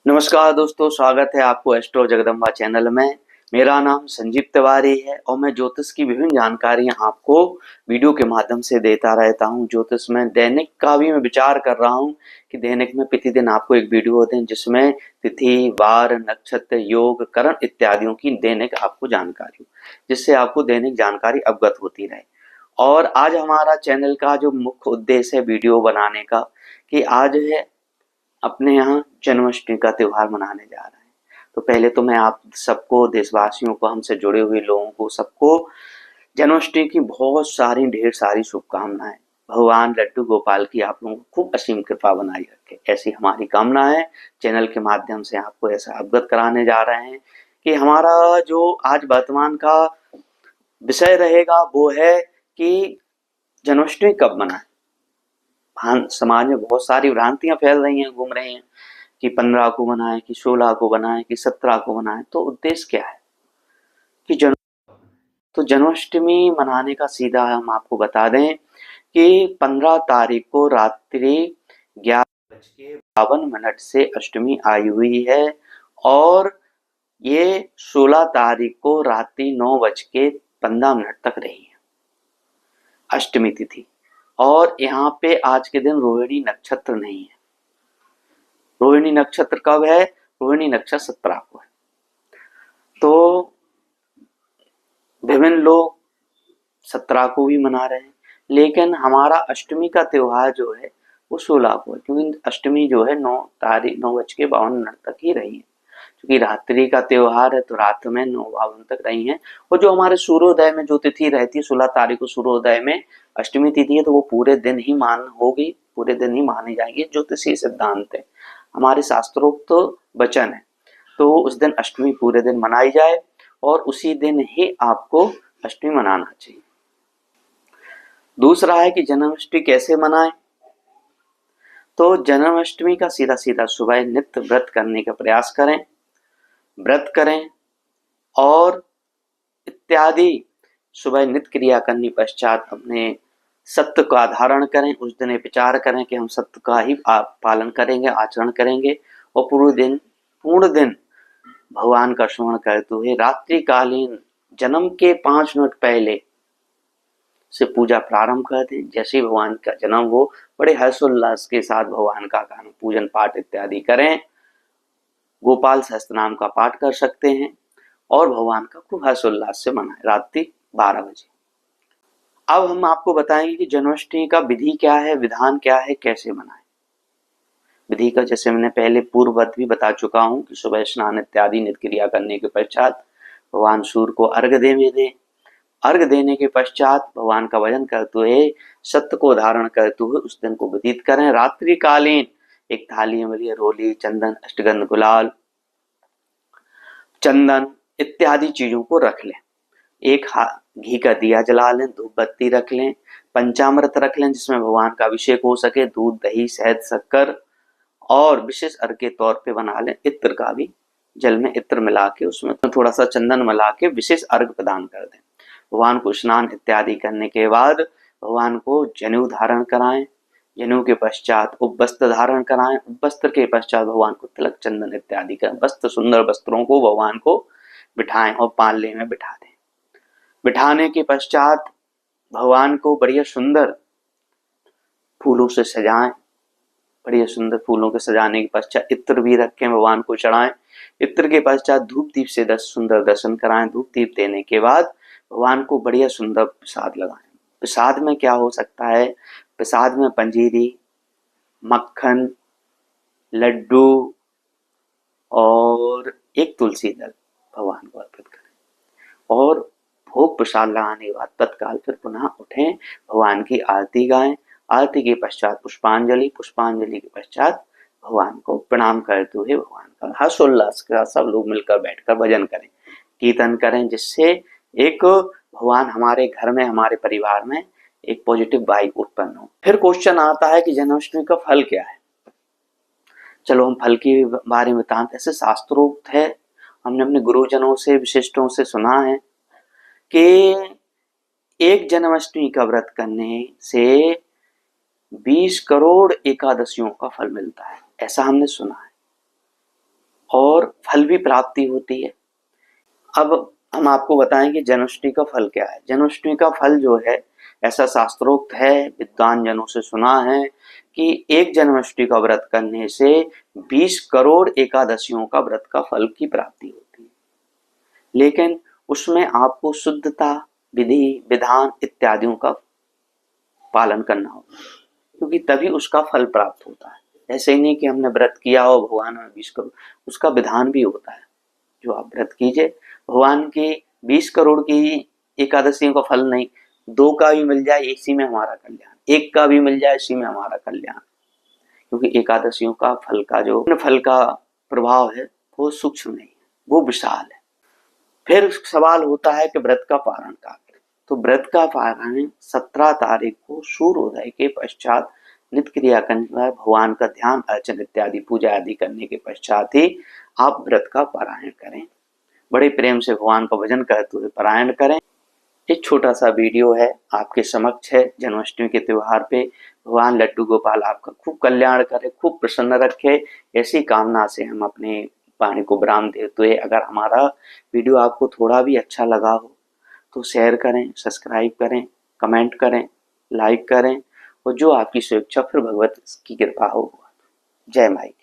नमस्कार दोस्तों, स्वागत है आपको एस्ट्रो जगदम्बा चैनल में। मेरा नाम संजीव तिवारी है और मैं ज्योतिष की विभिन्न जानकारियां आपको वीडियो के माध्यम से देता रहता हूं। ज्योतिष में दैनिक का भी मैं विचार कर रहा हूं कि दैनिक में प्रतिदिन आपको एक वीडियो दें जिसमें तिथि, वार, नक्षत्र, योग, करण इत्यादियों की दैनिक आपको जानकारी हो, जिससे आपको दैनिक जानकारी अवगत होती रहे। और आज हमारा चैनल का जो मुख्य उद्देश्य है वीडियो बनाने का, कि आज है अपने यहाँ जन्माष्टमी का त्योहार मनाने जा रहे हैं। तो पहले तो मैं आप सबको, देशवासियों को, हमसे जुड़े हुए लोगों को, सबको जन्माष्टमी की बहुत सारी, ढेर सारी शुभकामनाएं। भगवान लड्डू गोपाल की आप लोगों को खूब असीम कृपा बनाई रखे, ऐसी हमारी कामना है। चैनल के माध्यम से आपको ऐसा अवगत कराने जा रहे हैं कि हमारा जो आज वर्तमान का विषय रहेगा वो है कि जन्माष्टमी कब मनाएं। समाज में बहुत सारी भ्रांतियां फैल रही हैं, घूम रही हैं कि 15 को बनाएं, कि 16 को बनाएं, कि 17 को बनाएं। तो उद्देश्य क्या है कि जन्माष्टमी मनाने का सीधा हम आपको बता दें कि 15 तारीख को रात्रि 11:52 से अष्टमी आई हुई है और ये 16 तारीख को रात्रि 9:15 तक रही है अष्टमी तिथि। और यहाँ पे आज के दिन रोहिणी नक्षत्र नहीं है। रोहिणी नक्षत्र कब है? रोहिणी नक्षत्र 17 को है। तो विभिन्न लोग 17 को भी मना रहे हैं, लेकिन हमारा अष्टमी का त्योहार जो है वो 16 को है, क्योंकि अष्टमी जो है 9:52 तक ही रही है। क्योंकि रात्रि का त्योहार है तो रात में 9:52 तक रही है। और जो हमारे सूर्योदय में जो तिथि रहती है, 16 तारीख को सूर्योदय में अष्टमी तिथि है, तो वो पूरे दिन ही होगी, पूरे दिन ही मानी जाएगी। ज्योतिषीय सिद्धांत है, हमारे शास्त्रोक्त तो वचन है। तो उस दिन अष्टमी पूरे दिन मनाई जाए और उसी दिन ही आपको अष्टमी मनाना चाहिए। दूसरा है कि जन्माष्टमी कैसे मनाएं। तो जन्माष्टमी का सीधा सीधा सुबह नित्य व्रत करने का प्रयास करें, व्रत करें और इत्यादि सुबह नित्य क्रिया करने पश्चात अपने सत्य का धारण करें। उस दिन विचार करें कि हम सत्य का ही पालन करेंगे, आचरण करेंगे और पूर्ण दिन भगवान का स्मरण करते हुए रात्रिकालीन जन्म के 5 मिनट पहले से पूजा प्रारंभ कर दें। जैसे भगवान का जन्म हो, बड़े हर्षोल्लास के साथ भगवान का गान, पूजन पाठ इत्यादि करें। गोपाल सहस्त्र नाम का पाठ कर सकते हैं और भगवान का खूब हर्षोल्लास से मनाएं रात्रि 12 बजे। अब हम आपको बताएंगे कि जन्माष्टमी का विधि क्या है, विधान क्या है, कैसे मनाएं। विधि का जैसे मैंने पहले पूर्ववत भी बता चुका हूं कि सुबह स्नान इत्यादि नित्य क्रिया करने के पश्चात भगवान सूर्य को अर्घ्य दें। अर्घ्य देने के पश्चात भगवान का भजन करते हुए, सत्य को धारण करते हुए उस दिन को व्यतीत करें। रात्रिकालीन एक थाली में रोली, चंदन, अष्टगंध, गुलाल, चंदन इत्यादि चीजों को रख लें। एक घी का दिया जला लें, धूप बत्ती रख लें, पंचामृत रख लें जिसमें भगवान का अभिषेक हो सके, दूध, दही, शहद, शक्कर और विशेष अर्घ्य के तौर पे बना लें। इत्र का भी, जल में इत्र मिला के उसमें थोड़ा सा चंदन मिला के विशेष अर्घ्य प्रदान कर दें। भगवान को स्नान इत्यादि करने के बाद भगवान को जनेऊ धारण कराएं। जनेऊ के पश्चात उपवस्त्र धारण कराएं। उपवस्त्र के पश्चात भगवान को तिलक, चंदन इत्यादि करें। वस्त्र, सुंदर वस्त्रों को भगवान को बिठाएं और पालने में बिठा दें। बिठाने के पश्चात भगवान को बढ़िया सुंदर फूलों से सजाएं। बढ़िया सुंदर फूलों के सजाने के पश्चात इत्र भी रखें, भगवान को चढ़ाएं। इत्र के पश्चात धूप दीप से सुंदर दर्शन कराएं। धूप दीप देने के बाद भगवान को बढ़िया सुंदर प्रसाद लगाएं। प्रसाद में क्या हो सकता है? प्रसाद में पंजीरी, मक्खन, लड्डू और एक तुलसी दल भगवान को अर्पित करें और भोग प्रसाद लगाने के बाद तत्काल फिर पुनः उठें, भगवान की आरती गाएं। आरती के पश्चात पुष्पांजलि, पुष्पांजलि के पश्चात भगवान को प्रणाम करते हुए भगवान का हर्षोल्लास के साथ सब लोग मिलकर बैठकर भजन करें, कीर्तन करें, जिससे एक भगवान हमारे घर में, हमारे परिवार में एक पॉजिटिव वाइब उत्पन्न हो। फिर क्वेश्चन आता है कि जन्माष्टमी का फल क्या है। चलो हम फल के बारे में बताते। ऐसे शास्त्रोक्त है, हमने अपने गुरुजनों से, विशिष्टों से सुना है कि एक जन्माष्टमी का व्रत करने से 20 करोड़ एकादशियों का फल मिलता है, ऐसा हमने सुना है। और फल भी प्राप्ति होती है। अब हम आपको बताएं कि जन्माष्टमी का फल क्या है। जन्माष्टमी का फल जो है, ऐसा शास्त्रोक्त है, विद्वान जनों से सुना है कि एक जन्माष्टमी का व्रत करने से 20 करोड़ एकादशियों का व्रत का फल की प्राप्ति होती है। लेकिन उसमें आपको शुद्धता, विधि विधान इत्यादियों का पालन करना होगा, क्योंकि तभी उसका फल प्राप्त होता है। ऐसे ही नहीं कि हमने व्रत किया हो भगवान में 20 करोड़, उसका विधान भी होता है। जो आप व्रत कीजिए, भगवान की 20 करोड़ की एकादशियों का फल नहीं, 2 का भी मिल जाए इसी में हमारा कल्याण, 1 का भी मिल जाए इसी में हमारा कल्याण। क्योंकि एकादशियों का फल का प्रभाव है वो सूक्ष्म नहीं है, वो विशाल है। फिर सवाल होता है कि व्रत का पारण का करें। तो व्रत का पारण 17 तारीख को सूर्योदय के पश्चात नित्य क्रिया करने के बाद भगवान का ध्यान अर्चन इत्यादि पूजा आदि करने के पश्चात ही आप व्रत का पारायण करें। बड़े प्रेम से भगवान का भजन करते हुए पारायण करें। एक छोटा सा वीडियो है आपके समक्ष है। जन्माष्टमी के त्योहार पे भगवान लड्डू गोपाल आपका खूब कल्याण करे, खूब प्रसन्न रखे, ऐसी कामना से हम अपने वाणी को विराम देते हुए, अगर हमारा वीडियो आपको थोड़ा भी अच्छा लगा हो तो शेयर करें, सब्सक्राइब करें, कमेंट करें, लाइक करें, और जो आपकी स्वेच्छा फिर भगवत की कृपा हो। जय माई।